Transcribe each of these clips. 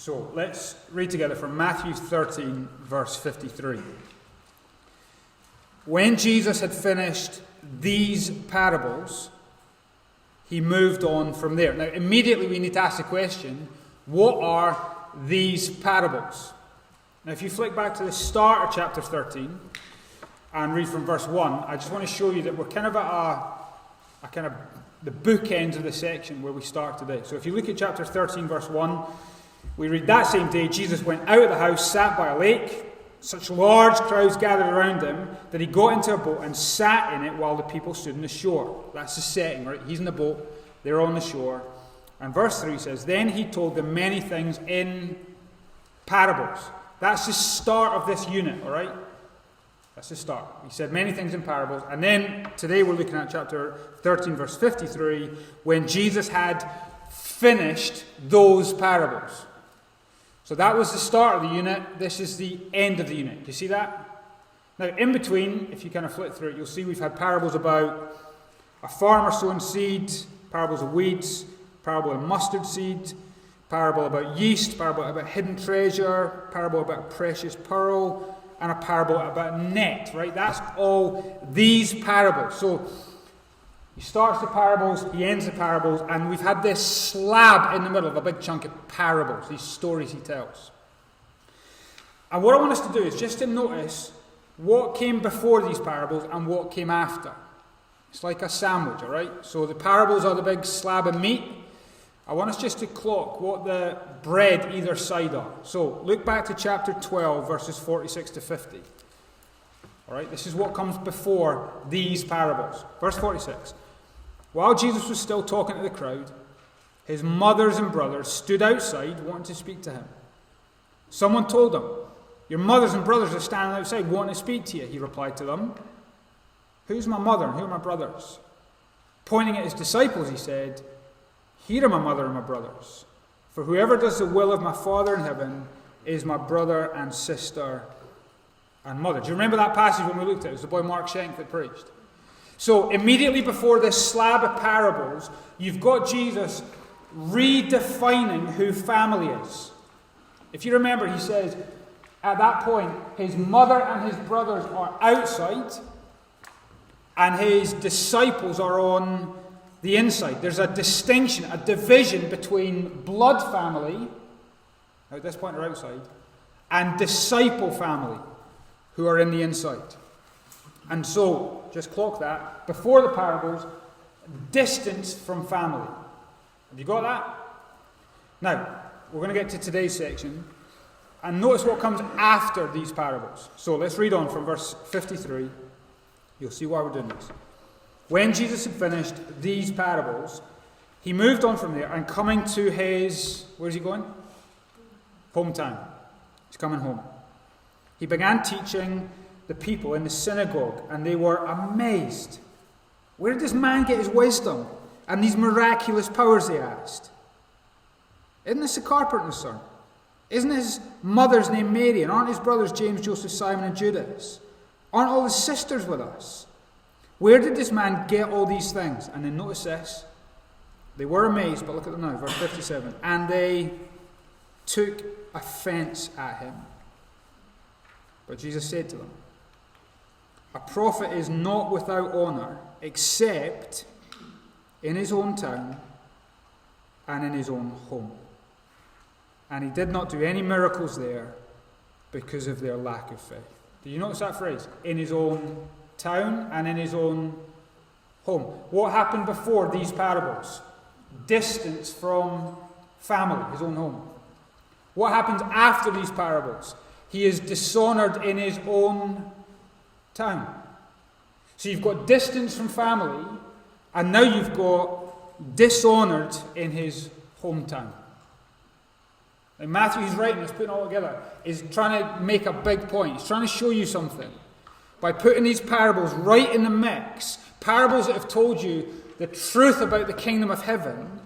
So let's read together from Matthew 13, verse 53. When Jesus had finished these parables, he moved on from there. Now, immediately we need to ask the question, what are these parables? Now, if you flick back to the start of chapter 13 and read from verse 1, I just want to show you that we're kind of at the bookends of the section where we start today. So if you look at chapter 13, verse 1, we read, that same day Jesus went out of the house, sat by a lake. Such large crowds gathered around him that he got into a boat and sat in it while the people stood on the shore. That's the setting, right? He's in the boat, they're on the shore. And verse 3 says, then he told them many things in parables. That's the start of this unit, all right? That's the start. He said many things in parables. And then today we're looking at chapter 13, verse 53, when Jesus had finished those parables. So that was the start of the unit. This is the end of the unit. Do you see that? Now, in between, if you kind of flip through it, you'll see we've had parables about a farmer sowing seed, parables of weeds, parable of mustard seed, parable about yeast, parable about hidden treasure, parable about precious pearl, and a parable about net, right? That's all these parables. So he starts the parables, he ends the parables, and we've had this slab in the middle of a big chunk of parables, these stories he tells. And what I want us to do is just to notice what came before these parables and what came after. It's like a sandwich, all right? So the parables are the big slab of meat. I want us just to clock what the bread either side are. So look back to chapter 12, verses 46 to 50. All right, this is what comes before these parables. Verse 46. While Jesus was still talking to the crowd, his mothers and brothers stood outside wanting to speak to him. Someone told him, your mothers and brothers are standing outside wanting to speak to you, he replied to them. Who's my mother and who are my brothers? Pointing at his disciples, he said, here are my mother and my brothers. For whoever does the will of my Father in heaven is my brother and sister and mother. Do you remember that passage when we looked at it? It was the boy Mark Schenk that preached. So immediately before this slab of parables, you've got Jesus redefining who family is. If you remember, he says, at that point, his mother and his brothers are outside, and his disciples are on the inside. There's a distinction, a division between blood family, at this point are outside, and disciple family, who are in the inside. And so, just clock that, before the parables, distance from family. Have you got that? Now, we're going to get to today's section, and notice what comes after these parables. So let's read on from verse 53. You'll see why we're doing this. When Jesus had finished these parables, he moved on from there, and coming to his, where's he going? Hometown. He's coming home. He began teaching the people in the synagogue, and they were amazed. Where did this man get his wisdom and these miraculous powers, they asked? Isn't this a carpenter's son? Isn't his mother's name Mary, and aren't his brothers James, Joseph, Simon, and Judas? Aren't all his sisters with us? Where did this man get all these things? And then notice this. They were amazed, but look at them now, verse 57. And they took offense at him. But Jesus said to them, a prophet is not without honor, except in his own town and in his own home. And he did not do any miracles there because of their lack of faith. Do you notice that phrase? In his own town and in his own home. What happened before these parables? Distance from family, his own home. What happens after these parables? He is dishonored in his own town. So you've got distance from family, and now you've got dishonored in his hometown. And Matthew, who's writing this, putting it all together, is trying to make a big point. He's trying to show you something. By putting these parables right in the mix, parables that have told you the truth about the kingdom of heaven,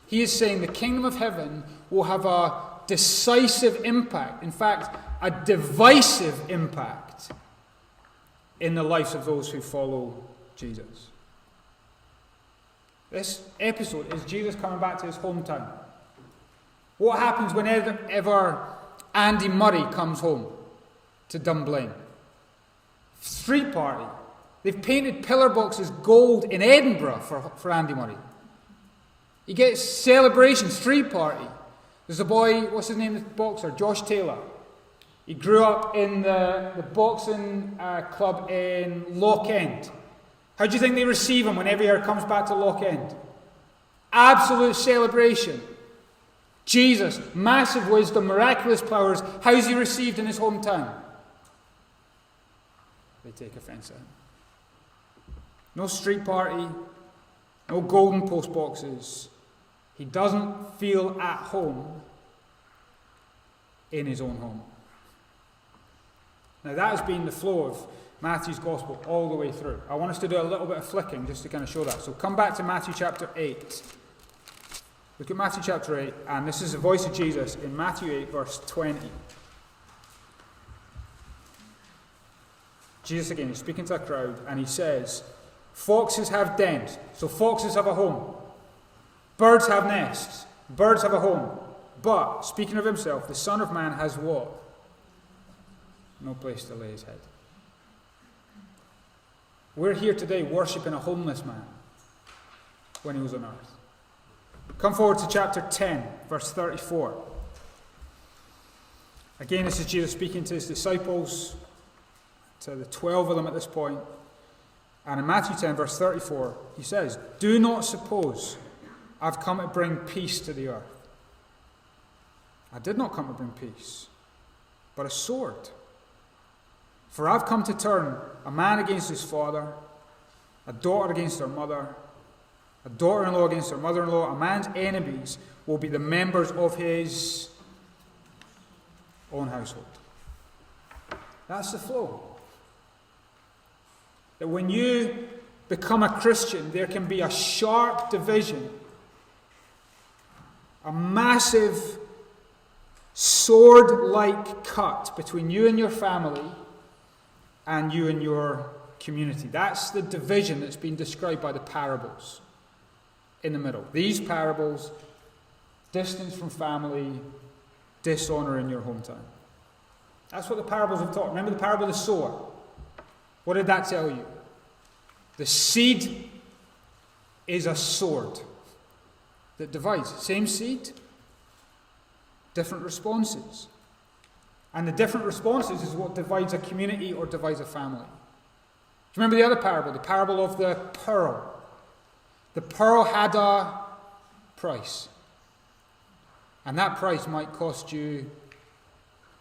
he is saying the kingdom of heaven will have a decisive impact, in fact, a divisive impact in the lives of those who follow Jesus. This episode is Jesus coming back to his hometown. What happens whenever Andy Murray comes home to Dunblane? Street party. They've painted pillar boxes gold in Edinburgh for Andy Murray. He gets celebration, street party. There's a boy, what's his name, the boxer? Josh Taylor. He grew up in the boxing club in Loch End. How do you think they receive him whenever he comes back to Loch End? Absolute celebration. Jesus, massive wisdom, miraculous powers. How's he received in his hometown? They take offence at him. No street party, no golden post boxes. He doesn't feel at home in his own home. Now that has been the flow of Matthew's Gospel all the way through. I want us to do a little bit of flicking just to kind of show that. So come back to Matthew chapter 8. Look at Matthew chapter 8, and this is the voice of Jesus in Matthew 8 verse 20. Jesus again, he's speaking to a crowd, and he says, foxes have dens, so foxes have a home. Birds have nests, birds have a home. But, speaking of himself, the Son of Man has what? No place to lay his head. We're here today worshipping a homeless man when he was on earth. Come forward to chapter 10, verse 34. Again, this is Jesus speaking to his disciples, to the 12 of them at this point. And in Matthew 10, verse 34, he says, do not suppose I've come to bring peace to the earth. I did not come to bring peace, but a sword. For I've come to turn a man against his father, a daughter against her mother, a daughter-in-law against her mother-in-law. A man's enemies will be the members of his own household. That's the flow. That when you become a Christian, there can be a sharp division, a massive sword-like cut between you and your family and you and your community. That's the division that's been described by the parables in the middle. These parables, distance from family, dishonor in your hometown. That's what the parables have taught. Remember the parable of the sower? What did that tell you? The seed is a sword that divides. Same seed, different responses. And the different responses is what divides a community or divides a family. Do you remember the other parable? The parable of the pearl. The pearl had a price. And that price might cost you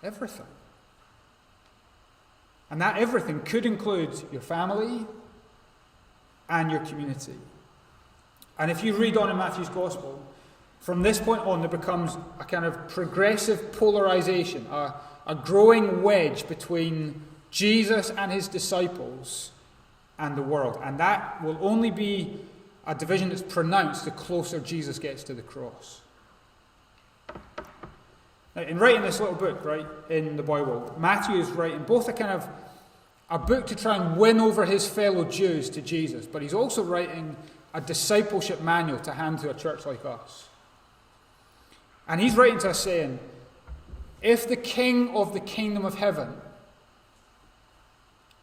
everything. And that everything could include your family and your community. And if you read on in Matthew's Gospel, from this point on there becomes a kind of progressive polarization, a growing wedge between Jesus and his disciples and the world. And that will only be a division that's pronounced the closer Jesus gets to the cross. Now, in writing this little book, right, in the Bible, Matthew is writing both a book to try and win over his fellow Jews to Jesus, but he's also writing a discipleship manual to hand to a church like us. And he's writing to us saying, if the king of the kingdom of heaven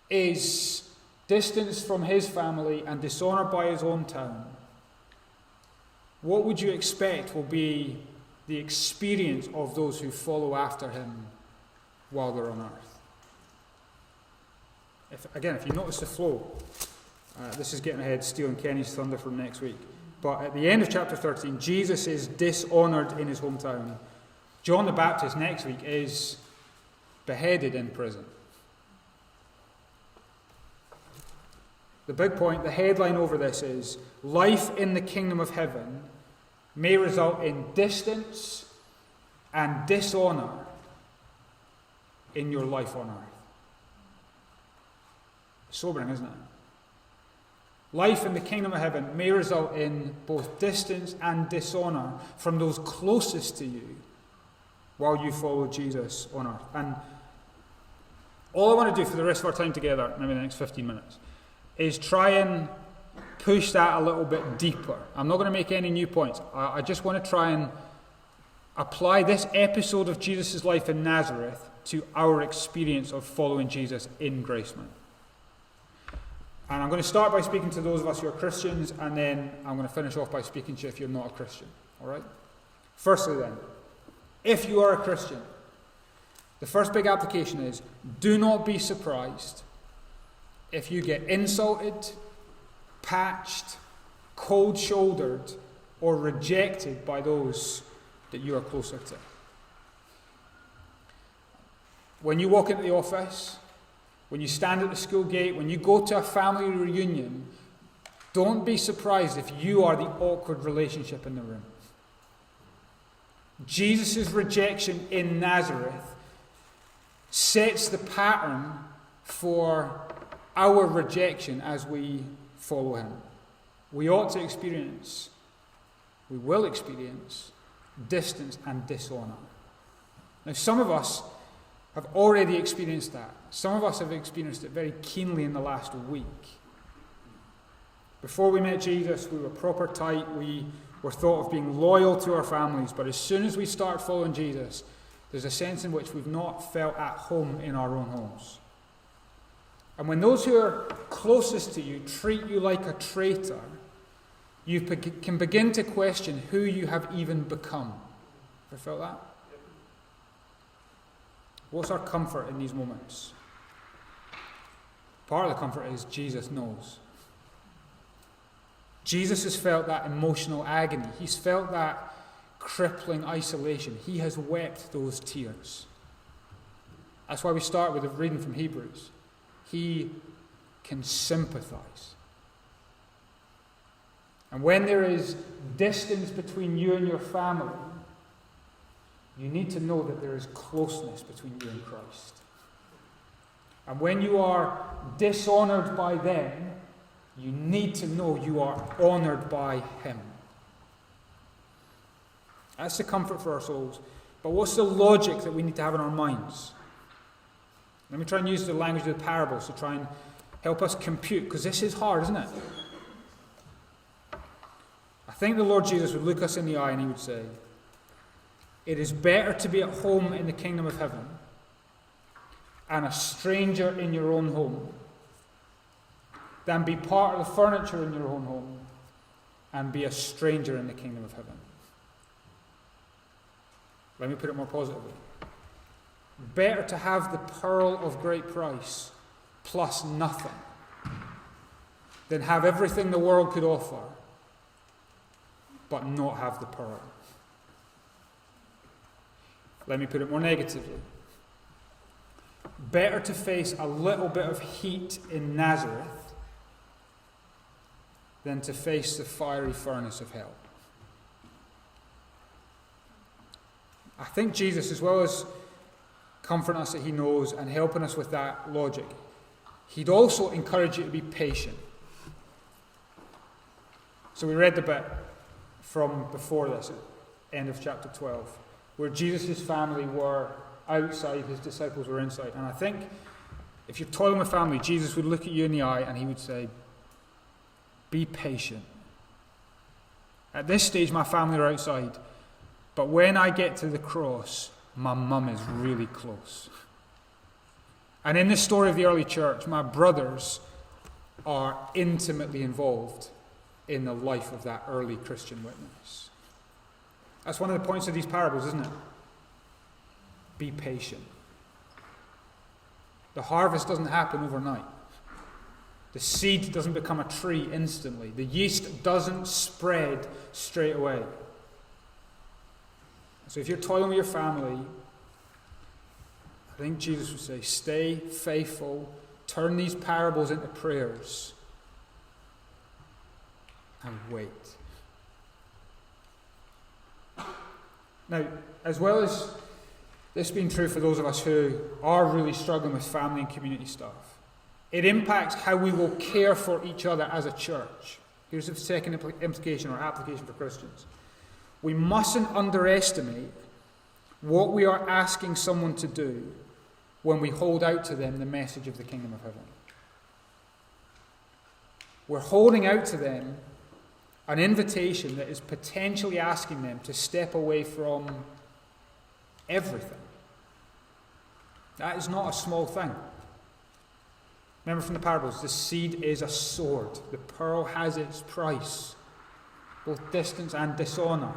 is distanced from his family and dishonored by his own town, what would you expect will be the experience of those who follow after him while they're on earth? If you notice the flow, this is getting ahead, stealing Kenny's thunder from next week. But at the end of chapter 13, Jesus is dishonoured in his hometown. John the Baptist next week is beheaded in prison. The big point, the headline over this is, life in the kingdom of heaven may result in distance and dishonour in your life on earth. Sobering, isn't it? Life in the kingdom of heaven may result in both distance and dishonour from those closest to you while you follow Jesus on earth. And all I want to do for the rest of our time together, maybe the next 15 minutes, is try and push that a little bit deeper. I'm not going to make any new points. I just want to try and apply this episode of Jesus' life in Nazareth to our experience of following Jesus in Graceman. And I'm going to start by speaking to those of us who are Christians, and then I'm going to finish off by speaking to you if you're not a Christian. All right? Firstly then, if you are a Christian, the first big application is, do not be surprised if you get insulted, patched, cold-shouldered, or rejected by those that you are closer to. When you walk into the office, when you stand at the school gate, when you go to a family reunion, don't be surprised if you are the awkward relationship in the room. Jesus' rejection in Nazareth sets the pattern for our rejection as we follow him. We ought to experience, we will experience, distance and dishonour. Now, some of us have already experienced that. Some of us have experienced it very keenly in the last week. Before we met Jesus, we were proper tight. We were thought of being loyal to our families. But as soon as we start following Jesus, there's a sense in which we've not felt at home in our own homes. And when those who are closest to you treat you like a traitor, you can begin to question who you have even become. Ever felt that? What's our comfort in these moments? Part of the comfort is Jesus knows. Jesus has felt that emotional agony. He's felt that crippling isolation. He has wept those tears. That's why we start with a reading from Hebrews. He can sympathize. And when there is distance between you and your family, you need to know that there is closeness between you and Christ. And when you are dishonoured by them, you need to know you are honoured by him. That's the comfort for our souls. But what's the logic that we need to have in our minds? Let me try and use the language of the parables to try and help us compute, because this is hard, isn't it? I think the Lord Jesus would look us in the eye and he would say, it is better to be at home in the kingdom of heaven and a stranger in your own home than be part of the furniture in your own home and be a stranger in the kingdom of heaven. Let me put it more positively. Better to have the pearl of great price plus nothing than have everything the world could offer but not have the pearl. Let me put it more negatively. Better to face a little bit of heat in Nazareth than to face the fiery furnace of hell. I think Jesus, as well as comforting us that he knows and helping us with that logic, he'd also encourage you to be patient. So we read the bit from before this, at end of chapter 12, where Jesus' family were outside, his disciples were inside. And I think if you're toiling with family, Jesus would look at you in the eye and he would say, be patient. At this stage, my family are outside. But when I get to the cross, my mum is really close. And in the story of the early church, my brothers are intimately involved in the life of that early Christian witness. That's one of the points of these parables, isn't it? Be patient. The harvest doesn't happen overnight. The seed doesn't become a tree instantly. The yeast doesn't spread straight away. So if you're toiling with your family, I think Jesus would say, stay faithful, turn these parables into prayers, and wait. Now, as well as this being true for those of us who are really struggling with family and community stuff, it impacts how we will care for each other as a church. Here's the second implication or application for Christians. We mustn't underestimate what we are asking someone to do when we hold out to them the message of the kingdom of heaven. We're holding out to them an invitation that is potentially asking them to step away from everything. That is not a small thing. Remember from the parables, the seed is a sword. The pearl has its price, both distance and dishonour.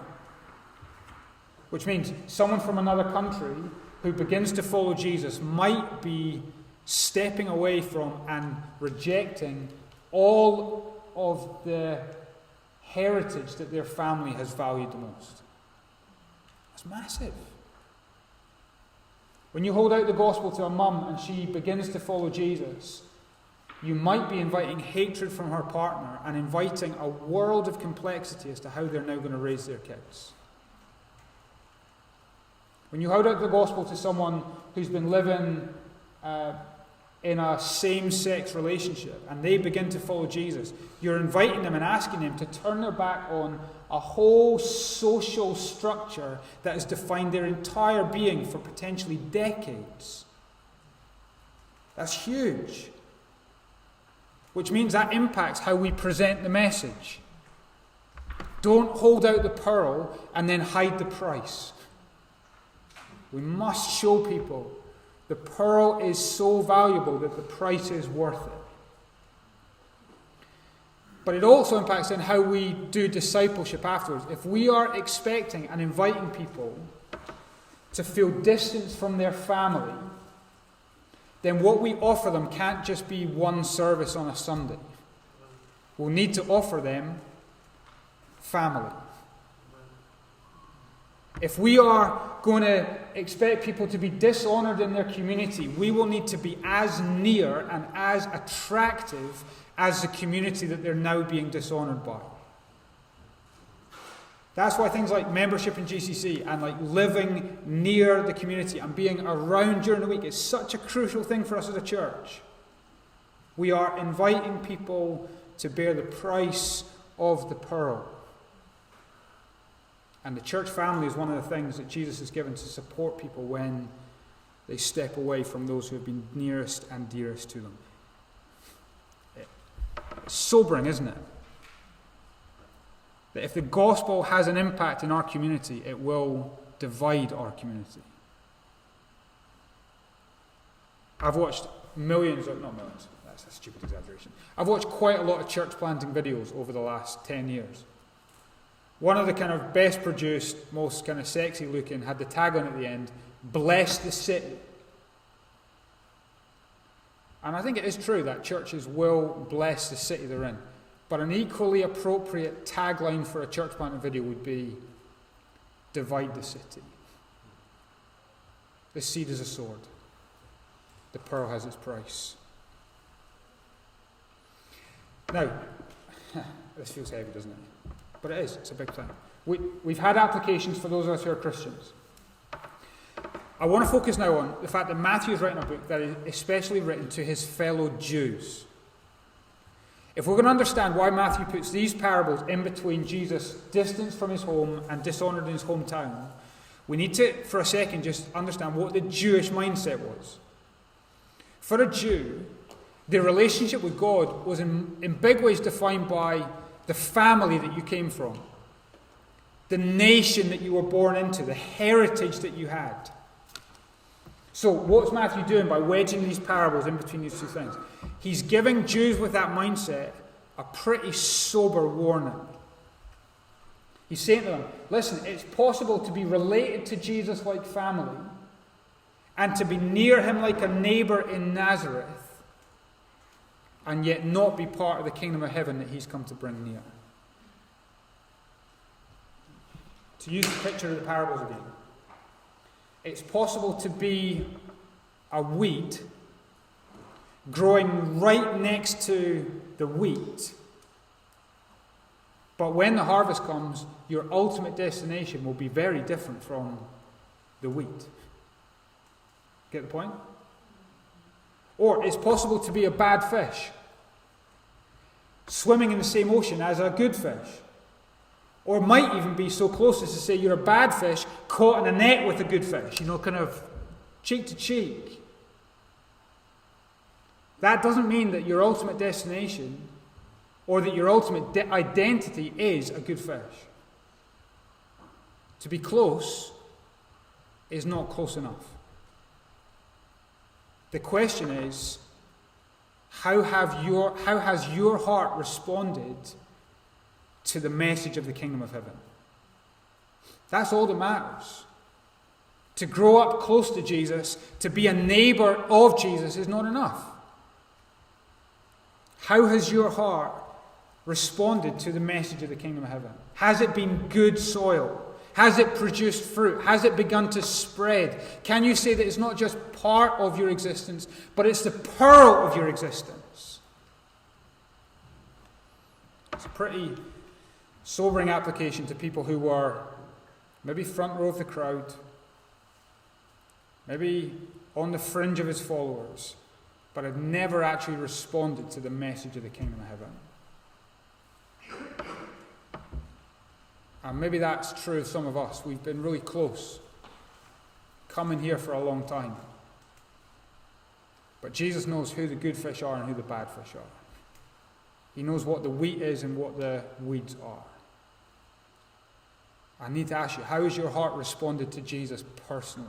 Which means someone from another country who begins to follow Jesus might be stepping away from and rejecting all of the heritage that their family has valued the most. That's massive. When you hold out the gospel to a mum and she begins to follow Jesus, you might be inviting hatred from her partner and inviting a world of complexity as to how they're now going to raise their kids. When you hold out the gospel to someone who's been living in a same-sex relationship and they begin to follow Jesus, you're inviting them and asking them to turn their back on a whole social structure that has defined their entire being for potentially decades. That's huge. Which means that impacts how we present the message. Don't hold out the pearl and then hide the price. We must show people the pearl is so valuable that the price is worth it. But it also impacts on how we do discipleship afterwards. If we are expecting and inviting people to feel distance from their family, then what we offer them can't just be one service on a Sunday. We'll need to offer them family. If we are going to expect people to be dishonoured in their community, we will need to be as near and as attractive as the community that they're now being dishonoured by. That's why things like membership in GCC and like living near the community and being around during the week is such a crucial thing for us as a church. We are inviting people to bear the price of the pearl. And the church family is one of the things that Jesus has given to support people when they step away from those who have been nearest and dearest to them. It's sobering, isn't it? That if the gospel has an impact in our community, it will divide our community. I've watched not millions, that's a stupid exaggeration. I've watched quite a lot of church planting videos over the last 10 years. One of the kind of best produced, most kind of sexy looking, had the tagline at the end, "Bless the city." And I think it is true that churches will bless the city they're in. But an equally appropriate tagline for a church planting video would be, "Divide the city." The seed is a sword. The pearl has its price. Now, this feels heavy, doesn't it? But it is. It's a big thing. We've had applications for those of us who are Christians. I want to focus now on the fact that Matthew has written a book that is especially written to his fellow Jews. If we're going to understand why Matthew puts these parables in between Jesus' distance from his home and dishonoured in his hometown, we need to, for a second, just understand what the Jewish mindset was. For a Jew, their relationship with God was in big ways defined by the family that you came from, the nation that you were born into, the heritage that you had. So what's Matthew doing by wedging these parables in between these two things? He's giving Jews with that mindset a pretty sober warning. He's saying to them, listen, it's possible to be related to Jesus like family and to be near him like a neighbour in Nazareth and yet not be part of the kingdom of heaven that he's come to bring near. To use the picture of the parables again, it's possible to be a weed growing right next to the wheat, but when the harvest comes, your ultimate destination will be very different from the wheat. Get the point? Or it's possible to be a bad fish, swimming in the same ocean as a good fish. Or it might even be so close as to say you're a bad fish caught in a net with a good fish, kind of cheek to cheek. That doesn't mean that your ultimate destination or that your ultimate identity is a good fish. To be close is not close enough. The question is, how has your heart responded to the message of the kingdom of heaven? That's all that matters. To grow up close to Jesus, to be a neighbour of Jesus is not enough. How has your heart responded to the message of the kingdom of heaven? Has it been good soil? Has it produced fruit? Has it begun to spread? Can you say that it's not just part of your existence, but it's the pearl of your existence? It's a pretty sobering application to people who were maybe front row of the crowd, maybe on the fringe of his followers, but had never actually responded to the message of the kingdom of heaven. And maybe that's true of some of us. We've been really close, coming here for a long time. But Jesus knows who the good fish are and who the bad fish are. He knows what the wheat is and what the weeds are. I need to ask you, how has your heart responded to Jesus personally?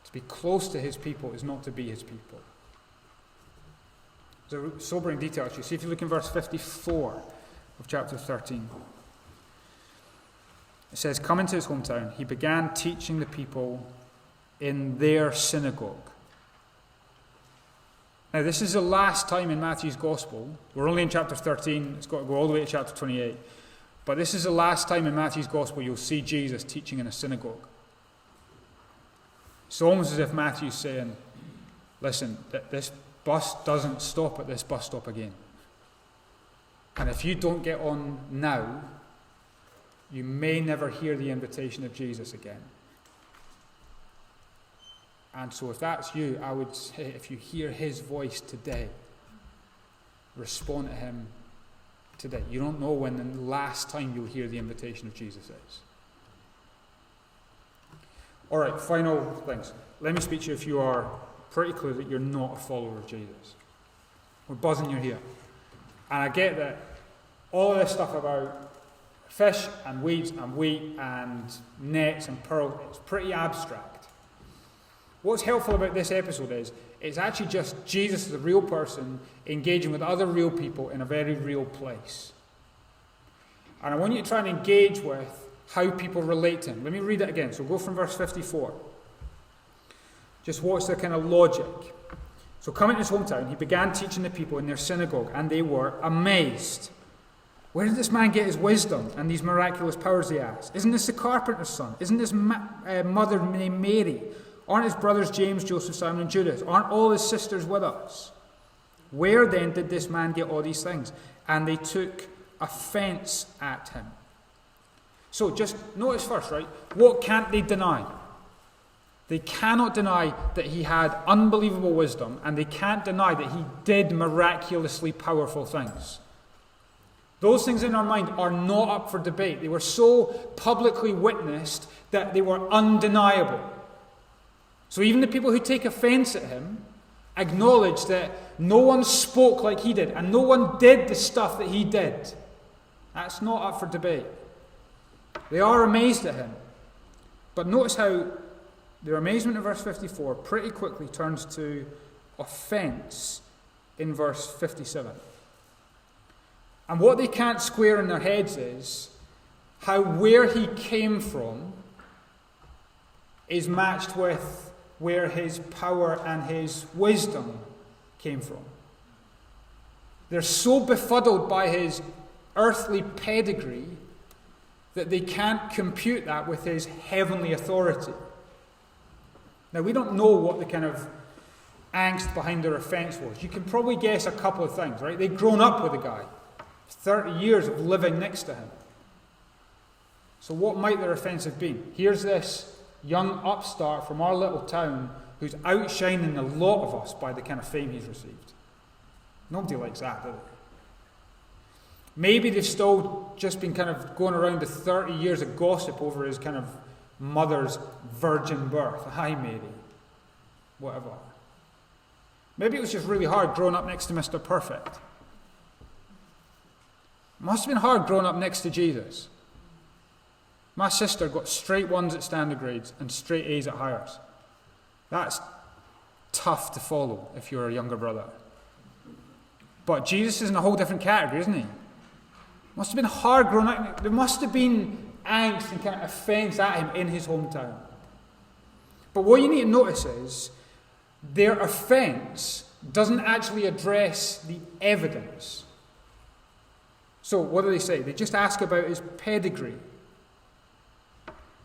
To be close to his people is not to be his people. There's a sobering detail actually. See if you look in verse 54 of chapter 13. It says, coming to his hometown, he began teaching the people in their synagogue. Now, this is the last time in Matthew's Gospel. We're only in chapter 13. It's got to go all the way to chapter 28. But this is the last time in Matthew's Gospel you'll see Jesus teaching in a synagogue. It's almost as if Matthew's saying, listen, this bus doesn't stop at this bus stop again. And if you don't get on now, you may never hear the invitation of Jesus again. And so if that's you, I would say, if you hear his voice today, respond to him today. You don't know when the last time you'll hear the invitation of Jesus is. All right, final things. Let me speak to you if you are pretty clear that you're not a follower of Jesus. We're buzzing you're here. And I get that all of this stuff about fish and weeds and wheat and nets and pearls, it's pretty abstract. What's helpful about this episode is it's actually just Jesus as a real person engaging with other real people in a very real place. And I want you to try and engage with how people relate to him. Let me read it again. So go from verse 54. Just watch the kind of logic. So coming to his hometown, he began teaching the people in their synagogue, and they were amazed. Where did this man get his wisdom and these miraculous powers, they asked? Isn't this the carpenter's son? Isn't his mother named Mary? Aren't his brothers James, Joseph, Simon, and Judas? Aren't all his sisters with us? Where then did this man get all these things? And they took offense at him. So just notice first, right? What can't they deny? They cannot deny that he had unbelievable wisdom, and they can't deny that he did miraculously powerful things. Those things in our mind are not up for debate. They were so publicly witnessed that they were undeniable. So even the people who take offense at him acknowledge that no one spoke like he did, and no one did the stuff that he did. That's not up for debate. They are amazed at him. But notice how their amazement in verse 54 pretty quickly turns to offense in verse 57. And what they can't square in their heads is how where he came from is matched with where his power and his wisdom came from. They're so befuddled by his earthly pedigree that they can't compute that with his heavenly authority. Now, we don't know what the kind of angst behind their offense was. You can probably guess a couple of things, right? They'd grown up with the guy. 30 years of living next to him. So what might their offense have been? Here's this young upstart from our little town who's outshining a lot of us by the kind of fame he's received. Nobody likes that, do they? Maybe they've still just been kind of going around the 30 years of gossip over his kind of mother's virgin birth. Hi, Mary. Whatever. Maybe it was just really hard growing up next to Mr. Perfect. It must have been hard growing up next to Jesus. My sister got straight 1s at standard grades and straight A's at hires. That's tough to follow if you're a younger brother. But Jesus is in a whole different category, isn't he? Must have been hard growing up. There must have been angst and kind of offence at him in his hometown. But what you need to notice is their offence doesn't actually address the evidence. So what do they say? They just ask about his pedigree.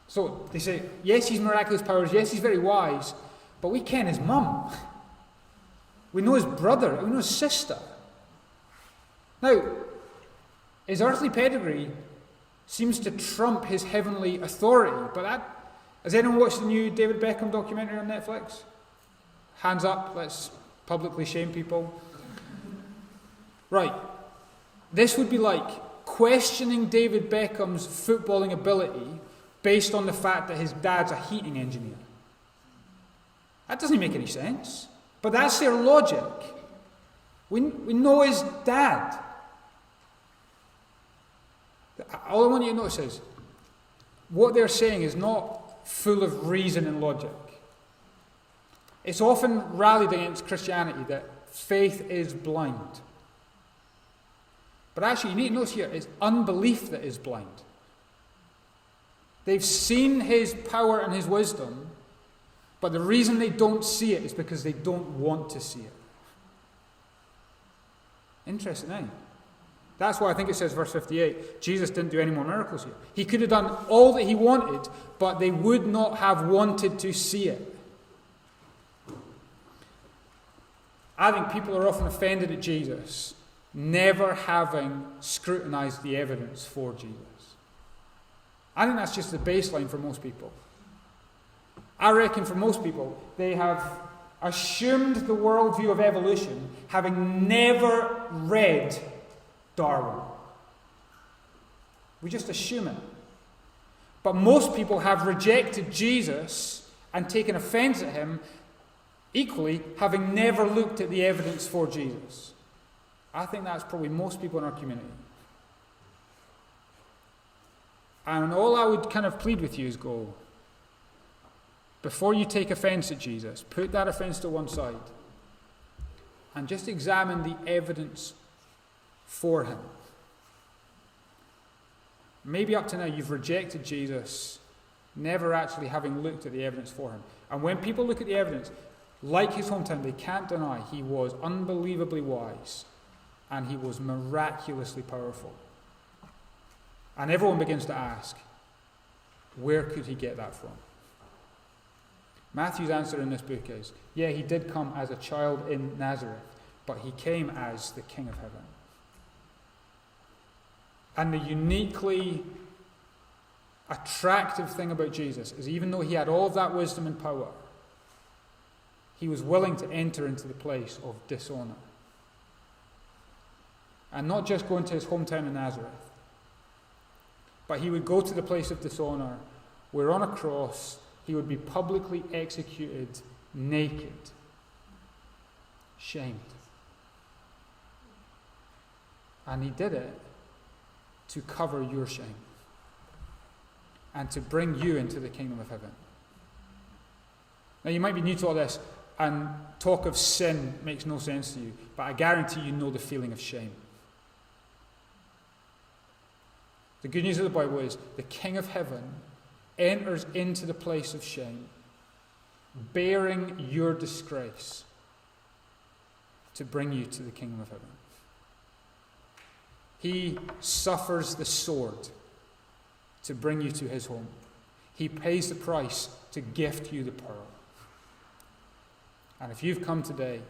So they say, yes, he's miraculous powers, yes, he's very wise, but we ken his mum. We know his brother, we know his sister. Now, his earthly pedigree seems to trump his heavenly authority, but has anyone watched the new David Beckham documentary on Netflix? Hands up, let's publicly shame people. Right. This would be like questioning David Beckham's footballing ability based on the fact that his dad's a heating engineer. That doesn't make any sense. But that's their logic. We know his dad. All I want you to notice is what they're saying is not full of reason and logic. It's often rallied against Christianity that faith is blind. But actually, you need to notice here, it's unbelief that is blind. They've seen his power and his wisdom, but the reason they don't see it is because they don't want to see it. Interesting, eh? That's why I think it says, verse 58, Jesus didn't do any more miracles here. He could have done all that he wanted, but they would not have wanted to see it. I think people are often offended at Jesus, never having scrutinized the evidence for Jesus. I think that's just the baseline for most people. I reckon for most people, they have assumed the worldview of evolution, having never read Darwin. We just assume it. But most people have rejected Jesus and taken offense at him, equally having never looked at the evidence for Jesus. I think that's probably most people in our community. And all I would kind of plead with you is go, before you take offense at Jesus, put that offense to one side and just examine the evidence for him. Maybe up to now you've rejected Jesus, never actually having looked at the evidence for him. And when people look at the evidence, like his hometown, they can't deny he was unbelievably wise and he was miraculously powerful. And everyone begins to ask, where could he get that from? Matthew's answer in this book is, yeah, he did come as a child in Nazareth, but he came as the King of Heaven. And the uniquely attractive thing about Jesus is even though he had all of that wisdom and power, he was willing to enter into the place of dishonor. And not just go into his hometown in Nazareth, but he would go to the place of dishonor where on a cross he would be publicly executed naked, shamed. And he did it to cover your shame and to bring you into the kingdom of heaven. Now you might be new to all this and talk of sin makes no sense to you, but I guarantee you know the feeling of shame. The good news of the Bible is the King of Heaven enters into the place of shame, bearing your disgrace to bring you to the kingdom of heaven. He suffers the sword to bring you to his home. He pays the price to gift you the pearl. And if you've come today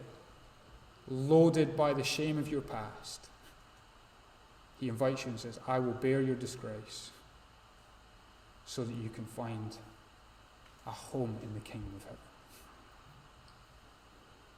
loaded by the shame of your past, he invites you and says, I will bear your disgrace so that you can find a home in the kingdom of heaven.